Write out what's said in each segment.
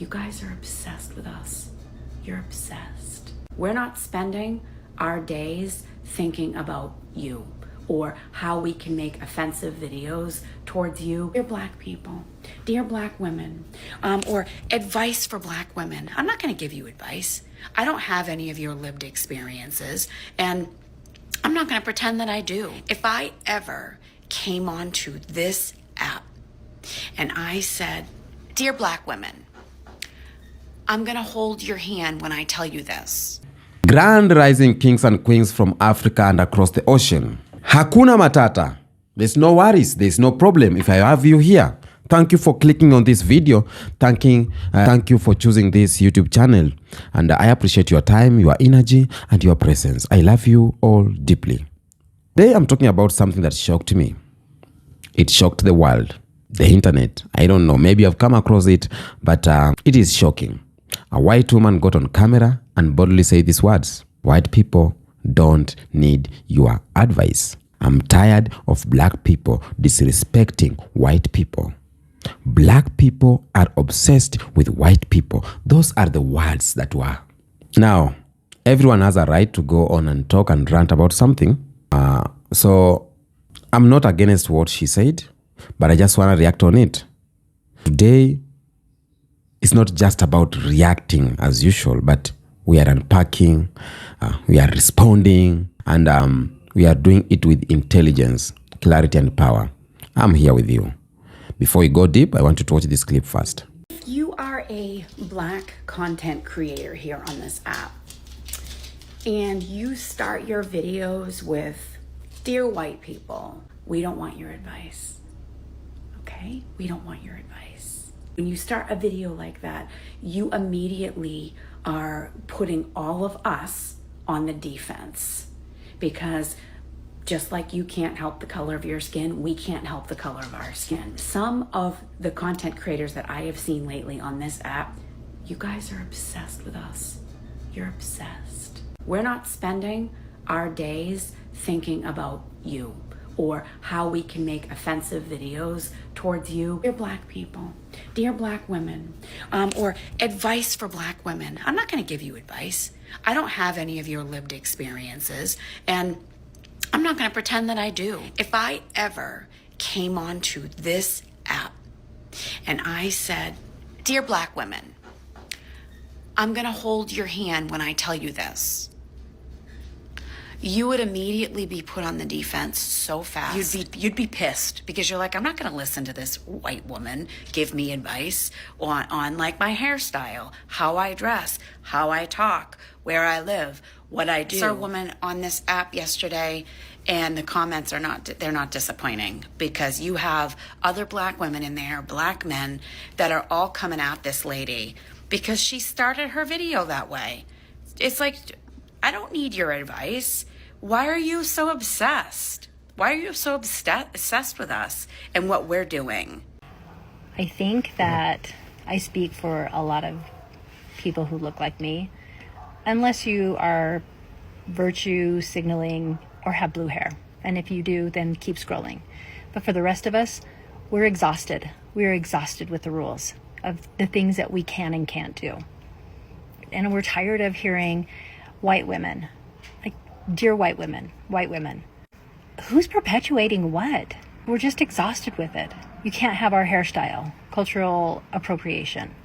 You guys are obsessed with us. You're obsessed. We're not spending our days thinking about you or how we can make offensive videos towards you. Dear Black people, dear Black women, or advice for Black women. I'm not gonna give you advice. I don't have any of your lived experiences, and I'm not gonna pretend that I do. If I ever came onto this app and I said, dear Black women, I'm gonna hold your hand when I tell you this. Grand rising kings and queens from Africa and across the ocean. Hakuna matata. There's no worries. There's no problem if I have you here. Thank you for clicking on this video. Thank you for choosing this YouTube channel. And I appreciate your time, your energy, and your presence. I love you all deeply. Today I'm talking about something that shocked me. It shocked the world, the internet. I don't know, maybe I've come across it, but it is shocking. A white woman got on camera and boldly said these words: white people don't need your advice. I'm tired of Black people disrespecting white people. Black people are obsessed with white people. Those are the words that were. Now, everyone has a right to go on and talk and rant about something. So I'm not against what she said, but I just want to react on it. Today, it's not just about reacting as usual, but we are unpacking, we are responding, and we are doing it with intelligence, clarity, and power. I'm here with you. Before we go deep, I want you to watch this clip first. If you are a Black content creator here on this app, and you start your videos with, dear white people, we don't want your advice. Okay? We don't want your advice. When you start a video like that, you immediately are putting all of us on the defense, because just like you can't help the color of your skin, we can't help the color of our skin. Some of the content creators that I have seen lately on this app, you guys are obsessed with us. You're obsessed. We're not spending our days thinking about you or how we can make offensive videos towards you. Dear Black people, dear Black women, or advice for Black women. I'm not gonna give you advice. I don't have any of your lived experiences, and I'm not gonna pretend that I do. If I ever came onto this app and I said, dear Black women, I'm gonna hold your hand when I tell you this, you would immediately be put on the defense so fast. You'd be pissed, because you're like, I'm not gonna listen to this white woman give me advice on like my hairstyle, how I dress, how I talk, where I live, what I do. I saw a woman on this app yesterday, and the comments are they're not disappointing, because you have other Black women in there, Black men, that are all coming at this lady because she started her video that way. It's like, I don't need your advice. Why are you so obsessed? Why are you so obsessed with us and what we're doing? I think that I speak for a lot of people who look like me, unless you are virtue signaling or have blue hair. And if you do, then keep scrolling. But for the rest of us, we're exhausted. We're exhausted with the rules of the things that we can and can't do. And we're tired of hearing white women, like, dear white women, who's perpetuating what? We're just exhausted with it. You can't have our hairstyle, cultural appropriation.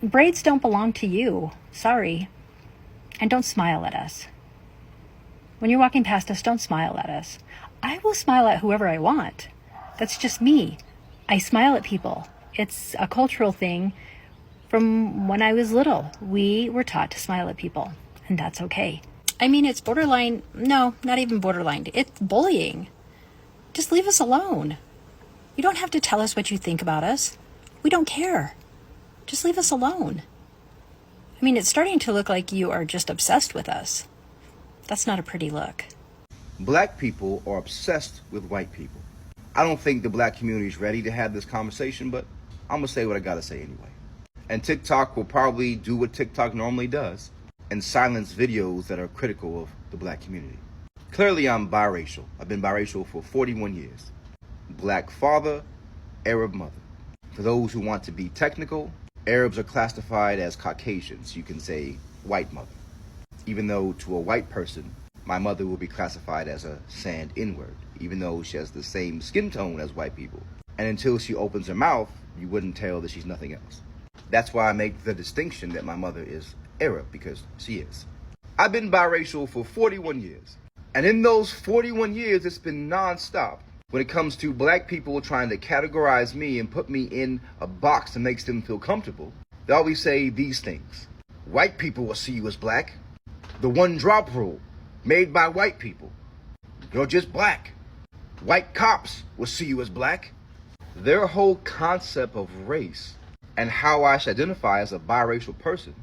Braids don't belong to you, sorry. And don't smile at us. When you're walking past us, don't smile at us. I will smile at whoever I want. That's just me. I smile at people. It's a cultural thing from when I was little. We were taught to smile at people. And that's okay. I mean, it's borderline, no, not even borderline. It's bullying. Just leave us alone. You don't have to tell us what you think about us. We don't care. Just leave us alone. I mean, it's starting to look like you are just obsessed with us. That's not a pretty look. Black people are obsessed with white people. I don't think the Black community is ready to have this conversation, but I'm gonna say what I gotta say anyway. And TikTok will probably do what TikTok normally does and silence videos that are critical of the Black community. Clearly, I'm biracial. I've been biracial for 41 years. Black father, Arab mother. For those who want to be technical, Arabs are classified as Caucasians. You can say white mother. Even though to a white person, my mother will be classified as a sand N-word, even though she has the same skin tone as white people. And until she opens her mouth, you wouldn't tell that she's nothing else. That's why I make the distinction that my mother is Arab, because she is. I've been biracial for 41 years. And in those 41 years, it's been nonstop. When it comes to black people trying to categorize me and put me in a box that makes them feel comfortable, they always say these things. White people will see you as black. The one drop rule made by white people. You're just black. White cops will see you as black. Their whole concept of race and how I should identify as a biracial person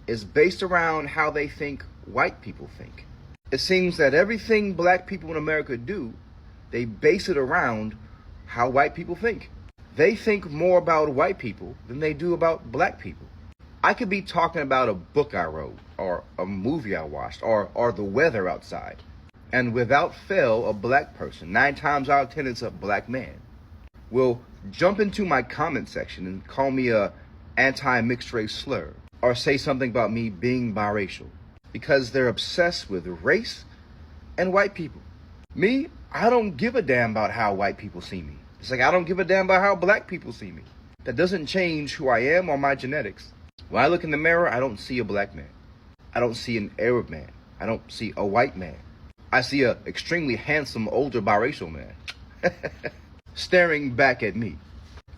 is based around how they think white people think. It seems that everything black people in America do, they base it around how white people think. They think more about white people than they do about black people. I could be talking about a book I wrote, or a movie I watched, or the weather outside. And without fail, a black person, 9 times out of 10 it's a black man, will jump into my comment section and call me a anti-mixed race slur, or say something about me being biracial, because they're obsessed with race and white people. Me, I don't give a damn about how white people see me. It's like I don't give a damn about how black people see me. That doesn't change who I am or my genetics. When I look in the mirror, I don't see a black man. I don't see an Arab man. I don't see a white man. I see an extremely handsome, older biracial man staring back at me.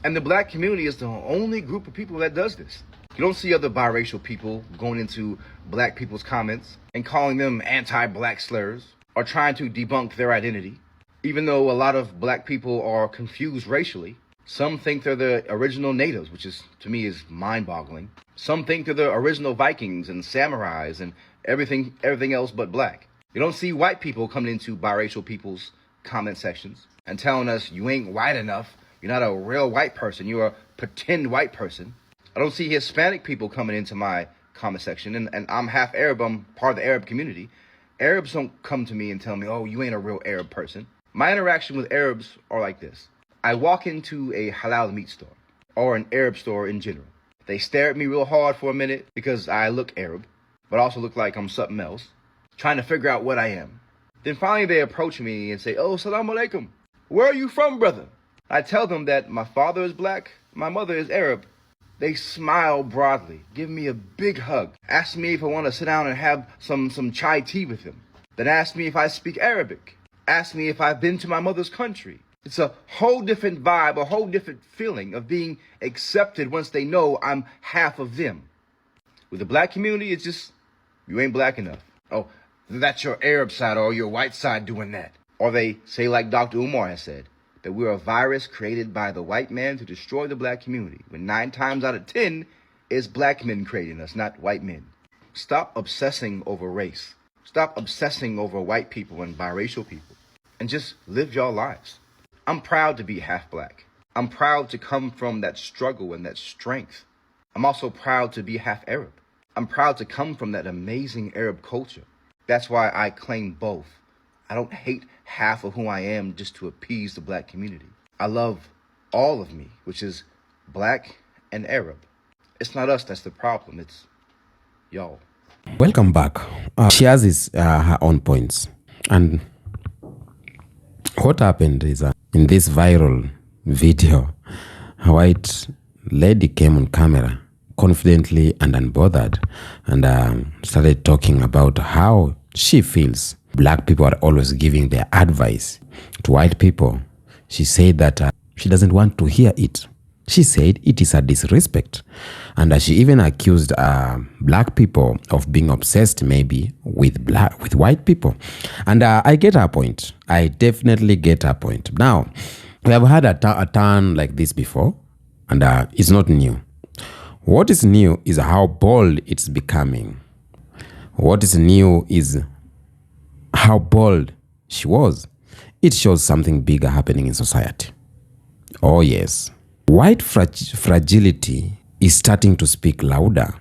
And the black community is the only group of people that does this. You don't see other biracial people going into black people's comments and calling them anti-black slurs or trying to debunk their identity. Even though a lot of black people are confused racially, some think they're the original natives, which is, to me, is mind-boggling. Some think they're the original Vikings and samurais and everything else but black. You don't see white people coming into biracial people's comment sections and telling us you ain't white enough, you're not a real white person, you're a pretend white person. I don't see Hispanic people coming into my comment section, and I'm half Arab, I'm part of the Arab community. Arabs don't come to me and tell me, oh, you ain't a real Arab person. My interaction with Arabs are like this. I walk into a halal meat store, or an Arab store in general. They stare at me real hard for a minute because I look Arab, but also look like I'm something else, trying to figure out what I am. Then finally they approach me and say, oh, salam alaikum. Where are you from, brother? I tell them that my father is black, my mother is Arab. They smile broadly, give me a big hug, ask me if I want to sit down and have some chai tea with them. Then ask me if I speak Arabic. Ask me if I've been to my mother's country. It's a whole different vibe, a whole different feeling of being accepted once they know I'm half of them. With the black community, it's just, you ain't black enough. Oh, that's your Arab side or your white side doing that. Or they say, like Dr. Umar has said, that we're a virus created by the white man to destroy the black community, when 9 times out of 10, it's black men creating us, not white men. Stop obsessing over race. Stop obsessing over white people and biracial people, and just live your lives. I'm proud to be half black. I'm proud to come from that struggle and that strength. I'm also proud to be half Arab. I'm proud to come from that amazing Arab culture. That's why I claim both. I don't hate half of who I am just to appease the black community. I love all of me, which is black and Arab. It's not us that's the problem, it's y'all. Welcome back. She has her own points. And what happened is in this viral video, a white lady came on camera confidently and unbothered and started talking about how she feels black people are always giving their advice to white people. She said that she doesn't want to hear it. She said it is a disrespect. And she even accused black people of being obsessed maybe with white people. And I get her point. I definitely get her point. Now, we have had a turn like this before, and it's not new. What is new is how bold it's becoming. What is new is how bold she was. It shows something bigger happening in society. Oh yes. White fragility is starting to speak louder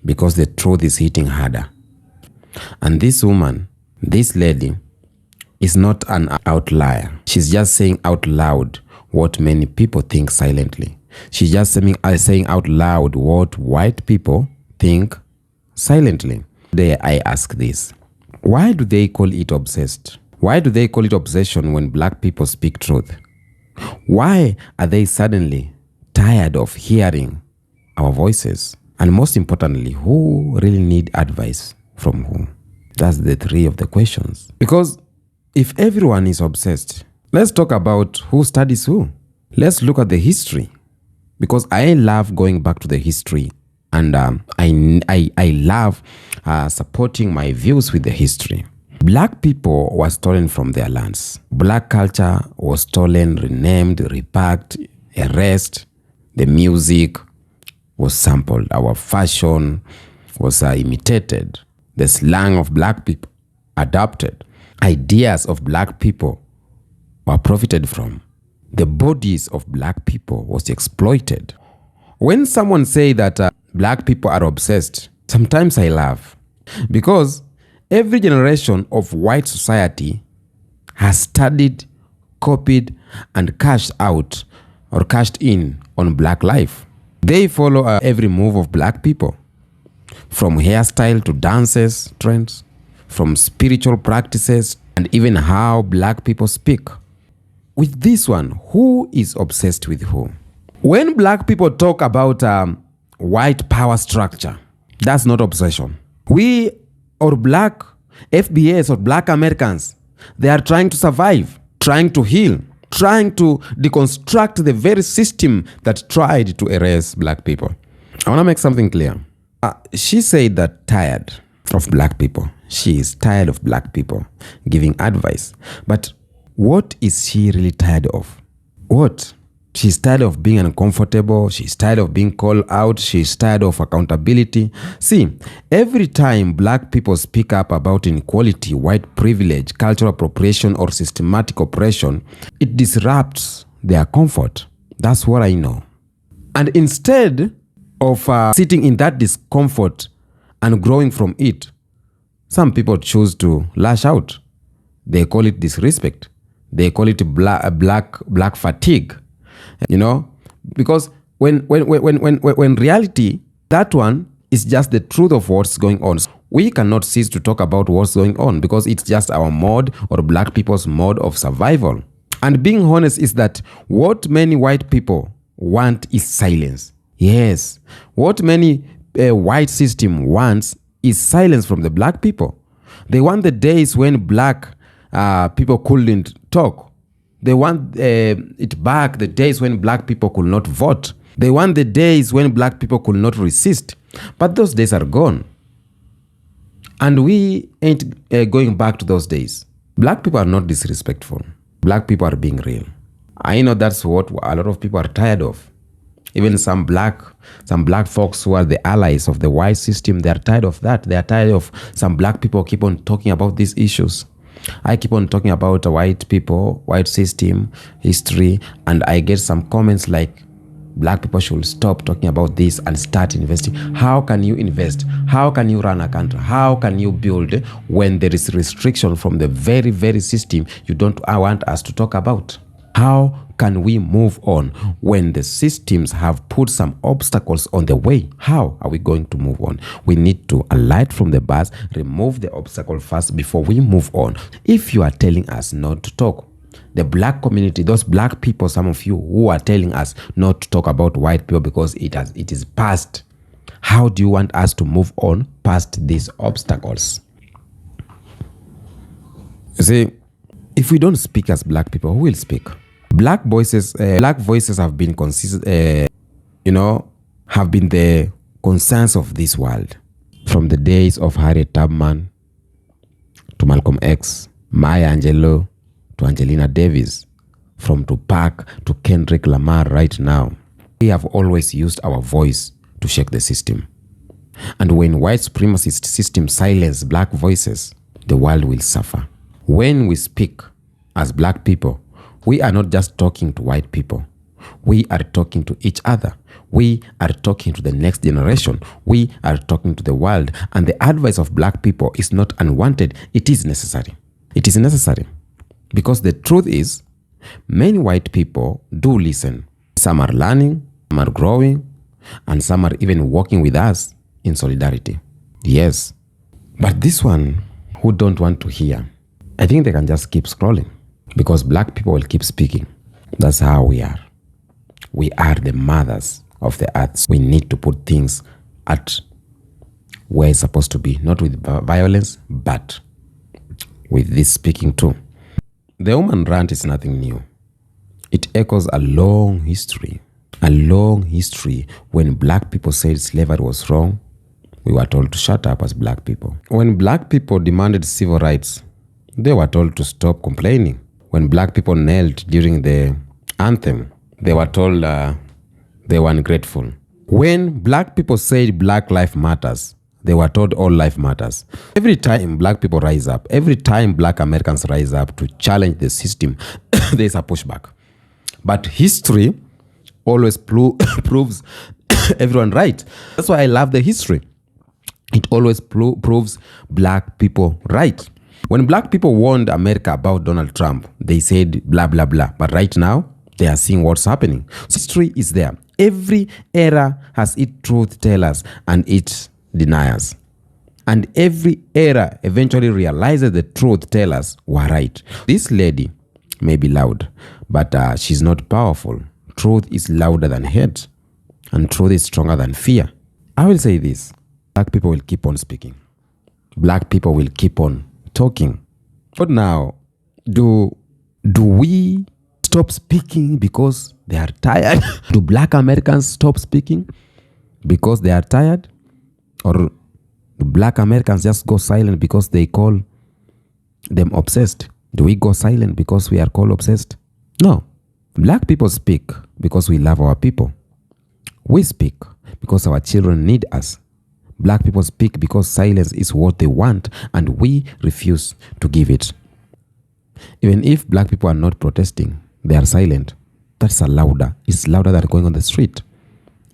because the truth is hitting harder. And this woman, this lady, is not an outlier. She's just saying out loud what many people think silently. She's just saying out loud what white people think silently. Today I ask this. Why do they call it obsessed? Why do they call it obsession when black people speak truth? Why are they suddenly tired of hearing our voices? And most importantly, who really need advice from who? That's the three of the questions. Because if everyone is obsessed, let's talk about who studies who. Let's look at the history. Because I love going back to the history, and I love supporting my views with the history. Black people were stolen from their lands. Black culture was stolen, renamed, repacked, erased. The music was sampled. Our fashion was imitated. The slang of black people adopted. Ideas of black people were profited from. The bodies of black people was exploited. When someone say that black people are obsessed, sometimes I laugh, because every generation of white society has studied, copied, and cashed out or cashed in on black life. They follow every move of black people, from hairstyle to dances, trends, from spiritual practices, and even how black people speak. With this one, who is obsessed with who? When black people talk about white power structure, that's not obsession. We or black FBAs or black Americans, they are trying to survive, trying to heal, trying to deconstruct the very system that tried to erase black people. I want to make something clear. She said that tired of black people. She is tired of black people giving advice. But what is she really tired of? What? She's tired of being uncomfortable. She's tired of being called out. She's tired of accountability. See, every time black people speak up about inequality, white privilege, cultural appropriation, or systematic oppression, it disrupts their comfort. That's what I know. And instead of sitting in that discomfort and growing from it, some people choose to lash out. They call it disrespect. They call it black fatigue. You know, because when reality, that one is just the truth of what's going on. We cannot cease to talk about what's going on because it's just our mode or black people's mode of survival. And being honest is that what many white people want is silence. Yes, what many white system wants is silence from the black people. They want the days when black people couldn't talk. They want it back, the days when black people could not vote. They want the days when black people could not resist. But those days are gone. And we ain't going back to those days. Black people are not disrespectful. Black people are being real. I know that's what a lot of people are tired of. Even some black folks who are the allies of the white system, they are tired of that. They are tired of some black people keep on talking about these issues. I keep on talking about white people, white system, history, and I get some comments like, black people should stop talking about this and start investing. How can you invest? How can you run a country? How can you build when there is restriction from the very, very system you don't want us to talk about? How can we move on when the systems have put some obstacles on the way? How are we going to move on? We need to alight from the bus, remove the obstacle first before we move on. If you are telling us not to talk, the black community, those black people, some of you who are telling us not to talk about white people because it is past, how do you want us to move on past these obstacles? You see, if we don't speak as black people, who will speak? Black voices have been have been the concerns of this world from the days of Harriet Tubman to Malcolm X, Maya Angelou to Angelina Davis, from Tupac to Kendrick Lamar right now. We have always used our voice to shake the system. And when white supremacist system silence black voices, the world will suffer. When we speak as black people, we are not just talking to white people. We are talking to each other. We are talking to the next generation. We are talking to the world. And the advice of black people is not unwanted. It is necessary. It is necessary. Because the truth is, many white people do listen. Some are learning, Some are growing, and some are even working with us in solidarity. Yes. But this one, who don't want to hear, I think they can just keep scrolling, because black people will keep speaking. That's how we are. We are the mothers of the earth. We need to put things at where it's supposed to be, not with violence, but with this speaking too. The woman rant is nothing new. It echoes a long history when black people said slavery was wrong. We were told to shut up as black people. When black people demanded civil rights, they were told to stop complaining. When black people knelt during the anthem, they were told they were ungrateful. When black people said Black Life Matters, they were told all life matters. Every time black people rise up, every time black Americans rise up to challenge the system, there is a pushback. But history always proves everyone right. That's why I love the history. It always proves black people right. When black people warned America about Donald Trump, they said blah, blah, blah. But right now, they are seeing what's happening. History is there. Every era has its truth tellers and its deniers. And every era eventually realizes the truth tellers were right. This lady may be loud, but she's not powerful. Truth is louder than hate, and truth is stronger than fear. I will say this. Black people will keep on speaking. Black people will keep on talking. But now, do we stop speaking because they are tired? Do black Americans stop speaking because they are tired? Or do black Americans just go silent because they call them obsessed? Do we go silent because we are called obsessed? No. Black people speak because we love our people. We speak because our children need us. Black people speak because silence is what they want, and we refuse to give it. Even if black people are not protesting, they are silent. That's it's louder than going on the street.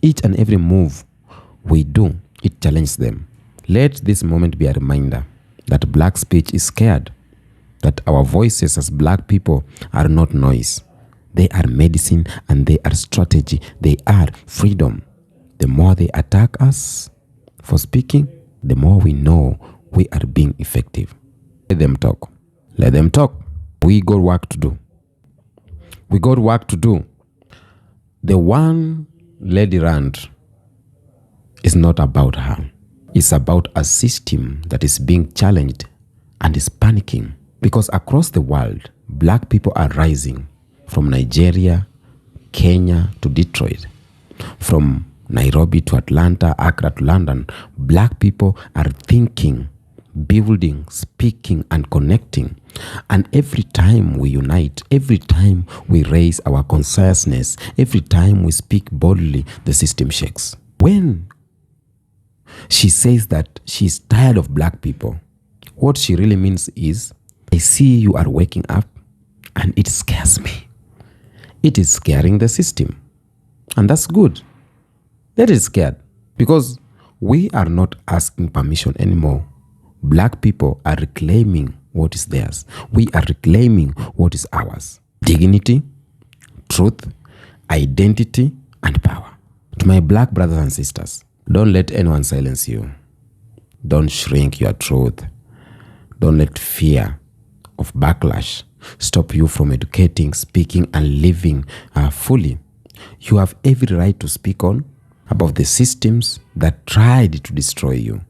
Each and every move we do, it challenges them. Let this moment be a reminder that black speech is scared, that our voices as black people are not noise. They are medicine and they are strategy. They are freedom. The more they attack us for speaking, the more we know we are being effective. Let them talk. Let them talk. We got work to do. We got work to do. The one lady rant is not about her. It's about a system that is being challenged and is panicking. Because across the world, black people are rising. From Nigeria, Kenya to Detroit, from Nairobi to Atlanta, Accra to London, black people are thinking, building, speaking, and connecting. And every time we unite, every time we raise our consciousness, every time we speak boldly, the system shakes. When she says that she's tired of black people, what she really means is, I see you are waking up and it scares me. It is scaring the system. And that's good. That is scared. Because we are not asking permission anymore. Black people are reclaiming what is theirs. We are reclaiming what is ours. Dignity, truth, identity, and power. To my black brothers and sisters, don't let anyone silence you. Don't shrink your truth. Don't let fear of backlash stop you from educating, speaking, and living fully. You have every right to speak on about the systems that tried to destroy you.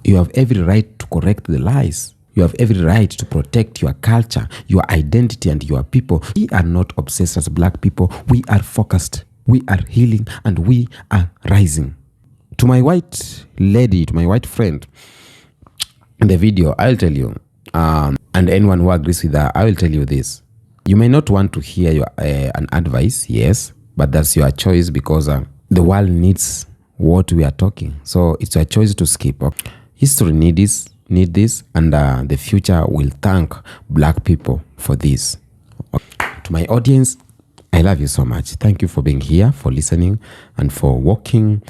You have every right to correct the lies. You have every right to protect your culture, your identity, and your people. We are not obsessed as black people. We are focused. We are healing, and we are rising. To my white lady, to my white friend, in the video, I'll tell you, and anyone who agrees with that, I will tell you this. You may not want to hear an advice, yes, but that's your choice, because the world needs what we are talking. So it's your choice to skip. Okay? History need this, and the future will thank black people for this. Okay? To my audience, I love you so much. Thank you for being here, for listening, and for walking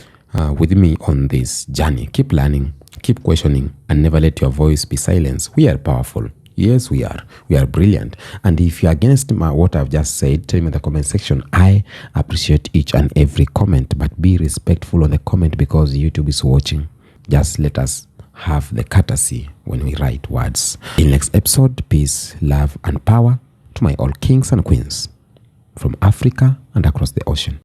with me on this journey. Keep learning, keep questioning, and never let your voice be silenced. We are powerful. Yes, we are. We are brilliant. And if you're against what I've just said, tell me in the comment section. I appreciate each and every comment, but be respectful on the comment because YouTube is watching. Just let us have the courtesy when we write words. In next episode, peace, love, and power to my all kings and queens from Africa and across the ocean.